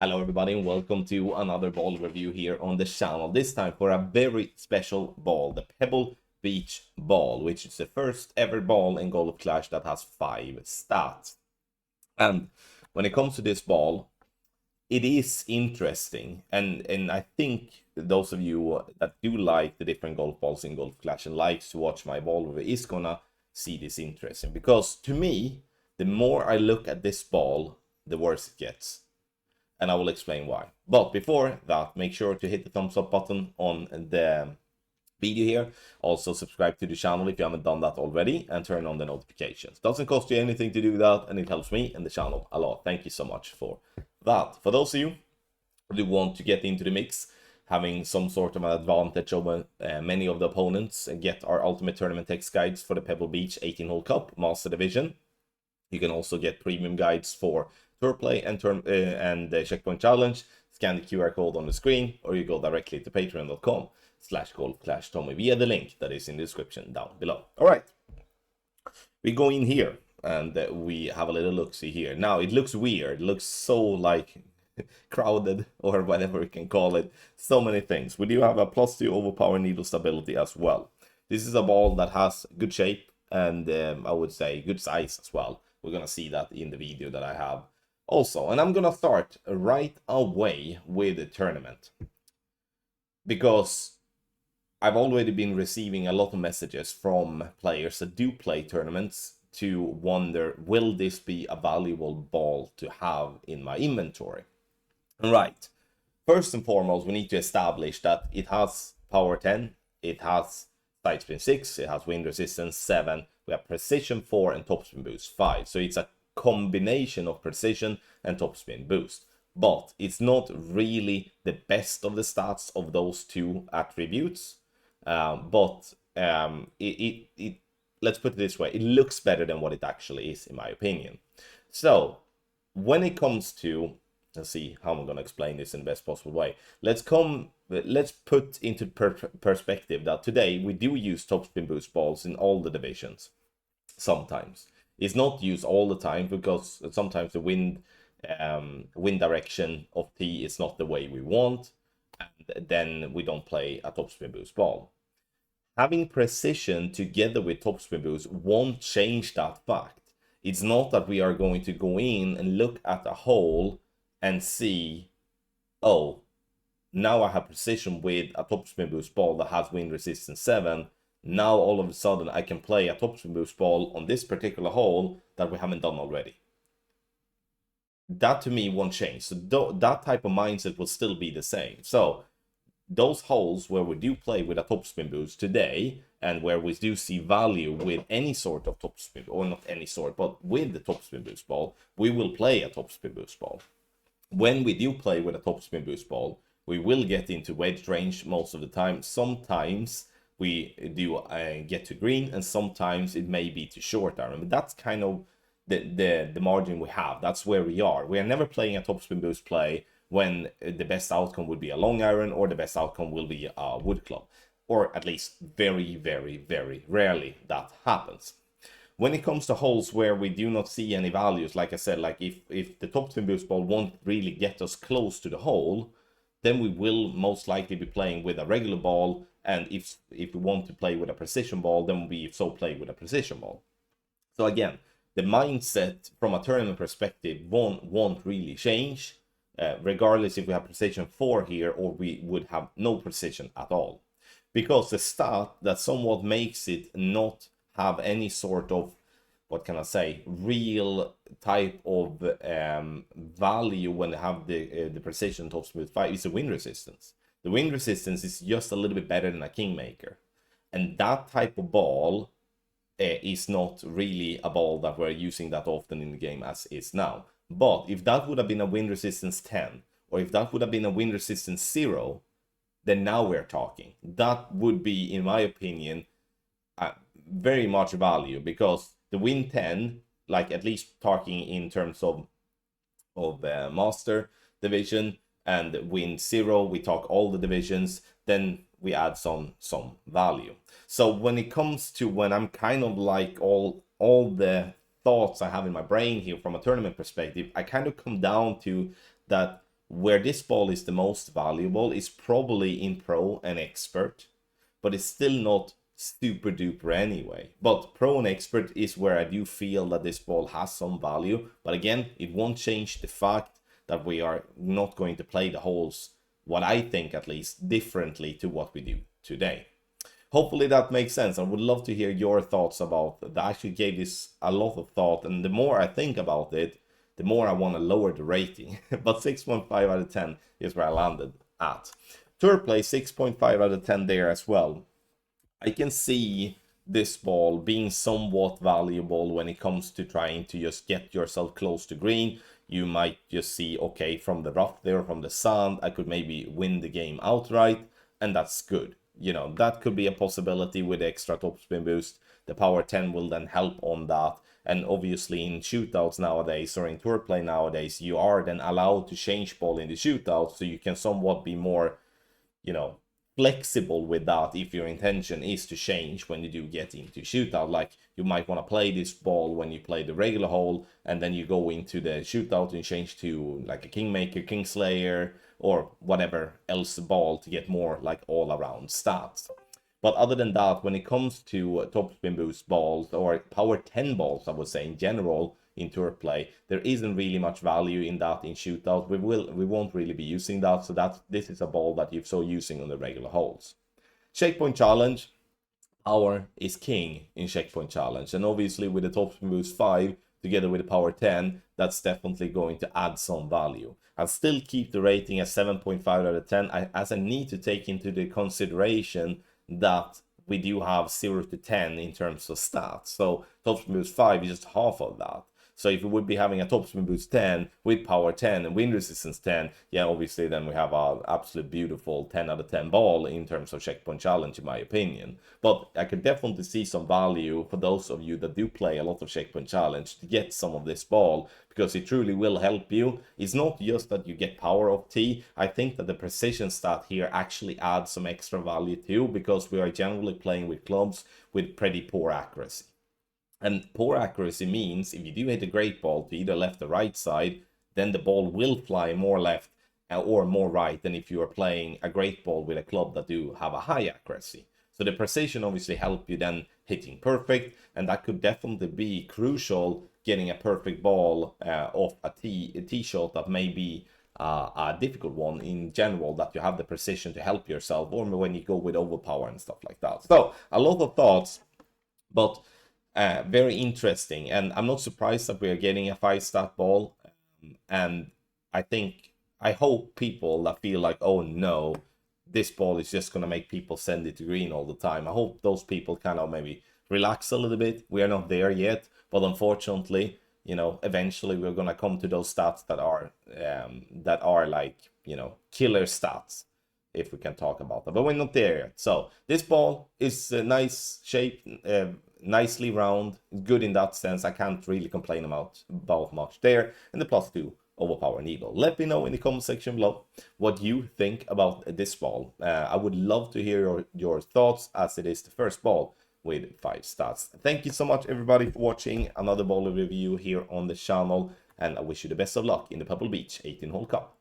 Hello everybody and welcome to another ball review here on the channel. This time for a very special ball, the Pebble Beach ball, which is the first ever ball in Golf Clash that has 5 stats. And when it comes to this ball, it is interesting, and I think those of you that do like the different golf balls in Golf Clash and likes to watch my ball review is gonna see this interesting, because to me, the more I look at this ball, the worse it gets, and I will explain why. But before that, make sure to hit the thumbs up button on the video here. Also subscribe to the channel if you haven't done that already, and turn on the notifications. Doesn't cost you anything to do that, and it helps me and the channel a lot. Thank you so much for that. For those of you who want to get into the mix, having some sort of an advantage over many of the opponents, and get our ultimate tournament text guides for the Pebble Beach 18-hole cup master division. You can also get premium guides for tour play and the checkpoint challenge. Scan the QR code on the screen, or you go directly to patreon.com/golfclashtommy via the link that is in the description down below. All right, we go in here and we have a little look see here. Now it looks weird, it looks so like crowded, or whatever we can call it. So many things. We do have a +2 overpower needle stability as well. This is a ball that has good shape and I would say good size as well. We're gonna see that in the video that I have also. And I'm gonna start right away with the tournament, because I've already been receiving a lot of messages from players that do play tournaments to wonder, will this be a valuable ball to have in my inventory? Right. First and foremost, we need to establish that it has power 10, it has side spin 6, it has wind resistance 7, we have precision 4 and topspin boost 5. So it's a combination of precision and topspin boost. But it's not really the best of the stats of those two attributes. Let's put it this way, it looks better than what it actually is, in my opinion. So when it comes to, let's see how I'm going to explain this in the best possible way. Let's put into perspective that today we do use topspin boost balls in all the divisions. Sometimes it's not used all the time, because sometimes the wind direction of T is not the way we want, and then we don't play a topspin boost ball. Having precision together with topspin boost won't change that fact. It's not that we are going to go in and look at a hole and see, oh, now I have precision with a topspin boost ball that has wind resistance 7. Now all of a sudden I can play a topspin boost ball on this particular hole that we haven't done already. That to me won't change. So that type of mindset will still be the same. So those holes where we do play with a topspin boost today, and where we do see value with any sort of topspin, or not any sort, but with the topspin boost ball, we will play a topspin boost ball. When we do play with a topspin boost ball, we will get into wedge range most of the time. Sometimes we do get to green, and sometimes it may be to short iron. But that's kind of the margin we have. That's where we are. We are never playing a topspin boost play when the best outcome would be a long iron, or the best outcome will be a wood club. Or at least very, very, very rarely that happens. When it comes to holes where we do not see any values, like I said, like if the topspin boost ball won't really get us close to the hole, then we will most likely be playing with a regular ball. And if we want to play with a precision ball, then we so play with a precision ball. So again, the mindset from a tournament perspective won't really change, regardless if we have precision 4 here or we would have no precision at all. Because the stat that somewhat makes it not have any sort of, what can I say, real type of value when they have the precision topspin 5 is the wind resistance. The wind resistance is just a little bit better than a Kingmaker, and that type of ball is not really a ball that we're using that often in the game as is now. But if that would have been a wind resistance 10, or if that would have been a wind resistance 0, then now we're talking. That would be, in my opinion, very much value, because the win 10, like at least talking in terms of master division, and win 0, we talk all the divisions, then we add some value. So when it comes to, when I'm kind of like all the thoughts I have in my brain here from a tournament perspective, I kind of come down to that Where this ball is the most valuable is probably in Pro and Expert, but it's still not super duper anyway. But Pro and Expert is where I do feel that this ball has some value. But again, it won't change the fact that we are not going to play the holes, what I think at least, differently to what we do today. Hopefully that makes sense. I would love to hear your thoughts about that. I actually gave this a lot of thought, and the more I think about it, the more I want to lower the rating. But 6.5 out of 10 is where I landed at. Tour play, 6.5 out of 10 there as well. I can see this ball being somewhat valuable when it comes to trying to just get yourself close to green. You might just see, okay, from the rough there, from the sand, I could maybe win the game outright, and that's good. You know, that could be a possibility with the extra topspin boost. The power 10 will then help on that. And obviously in shootouts nowadays, or in tour play nowadays, you are then allowed to change ball in the shootout, so you can somewhat be more, you know, flexible with that if your intention is to change when you do get into shootout. Like, you might want to play this ball when you play the regular hole, and then you go into the shootout and change to like a Kingmaker, Kingslayer, or whatever else ball to get more like all around stats. But other than that, when it comes to topspin boost balls or power 10 balls, I would say in general in tour play, there isn't really much value in that in shootout. We won't really be using that, so this is a ball that you're so using on the regular holes. Checkpoint challenge, power is king in checkpoint challenge, and obviously with the topspin boost 5 together with the power 10, that's definitely going to add some value. I'll still keep the rating at 7.5 out of 10, as I need to take into the consideration that we do have 0 to 10 in terms of stats. So topspin boost 5 is just half of that. So if we would be having a topspin boost 10 with power 10 and wind resistance 10, yeah, obviously then we have an absolute beautiful 10 out of 10 ball in terms of checkpoint challenge, in my opinion. But I could definitely see some value for those of you that do play a lot of checkpoint challenge to get some of this ball, because it truly will help you. It's not just that you get power of T. I think that the precision stat here actually adds some extra value too, because we are generally playing with clubs with pretty poor accuracy. And poor accuracy means if you do hit a great ball to either left or right side, then the ball will fly more left or more right than if you are playing a great ball with a club that do have a high accuracy. So the precision obviously help you then hitting perfect, and that could definitely be crucial getting a perfect ball off a tee shot that may be a difficult one in general, that you have the precision to help yourself, or when you go with overpower and stuff like that. So a lot of thoughts, but very interesting, and I'm not surprised that we are getting a 5-stat ball. And I hope people that feel like, oh no, this ball is just going to make people send it to green all the time, I hope those people kind of maybe relax a little bit. We are not there yet, but unfortunately, you know, eventually we're going to come to those stats that are like, you know, killer stats, if we can talk about that, but we're not there yet. So this ball is a nice shape, nicely round, good in that sense. I can't really complain about much there. And the +2 overpower needle. Let me know in the comment section below what you think about this ball. I would love to hear your thoughts, as it is the first ball with 5 stats. Thank you so much everybody for watching another ball review here on the channel, and I wish you the best of luck in the Pebble Beach 18-hole cup.